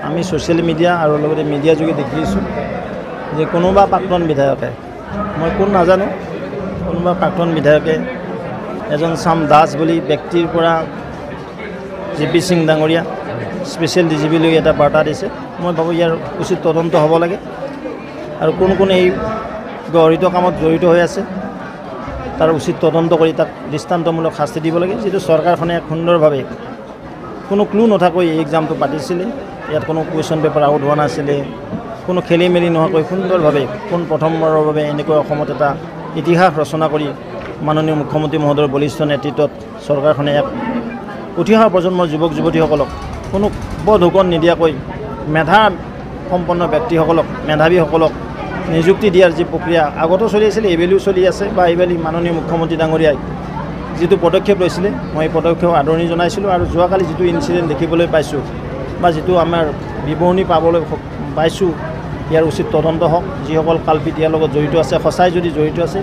আমি social media আৰু লগতে মিডিয়া যোগে দেখিছোঁ যে কোনোবা প্ৰাক্তন বিধায়কে মই কোন নাজানো কোনোবা প্ৰাক্তন বিধায়কে এজন চাম দাস বুলি ব্যক্তিৰ পৰা জিপি সিং ডাঙৰীয়া স্পেচিয়েল ডিজিপি লৈ এটা বাৰ্তা দিছে। মই ভাবোঁ ইয়াৰ উচিত তদন্ত হ'ব লাগে আৰু কোন কোন এই গহৰিত কামত জড়িত হৈ আছে তাৰ উচিত তদন্ত কৰি তাক দৃষ্টান্তমূলক শাস্তি দিব লাগে। যিটো চৰকাৰখনে সুন্দৰভাৱে কোনো ক্লু নথাকৈ এই এক্সামটো পাতিছিলে, ইয়াত কোনো কুৱেশ্যন পেপাৰ আউট হোৱা নাছিলে, কোনো খেলি মেলি নোহোৱাকৈ সুন্দৰভাৱে প্ৰথমবাৰৰ বাবে এনেকৈ অসমত এটা ইতিহাস ৰচনা কৰি মাননীয় মুখ্যমন্ত্ৰী মহোদয়ৰ বলিষ্ঠ নেতৃত্বত চৰকাৰখনে এক উঠি অহা প্ৰজন্মৰ যুৱক যুৱতীসকলক কোনো বধুকন নিদিয়াকৈ মেধা সম্পন্ন ব্যক্তিসকলক মেধাৱীসকলক নিযুক্তি দিয়াৰ যি প্ৰক্ৰিয়া আগতো চলি আছিলে, এইবেলিও চলি আছে বা এইবেলি মাননীয় মুখ্যমন্ত্ৰী ডাঙৰীয়াই যিটো পদক্ষেপ লৈছিলে মই এই পদক্ষেপ আদৰণি জনাইছিলোঁ। আৰু যোৱাকালি যিটো ইনচিডেণ্ট দেখিবলৈ পাইছোঁ বা যিটো আমাৰ বিৱৰণী পাবলৈ পাইছোঁ, ইয়াৰ উচিত তদন্ত হওক। যিসকল কালপিত ইয়াৰ লগত জড়িত আছে, সঁচাই যদি জড়িত আছে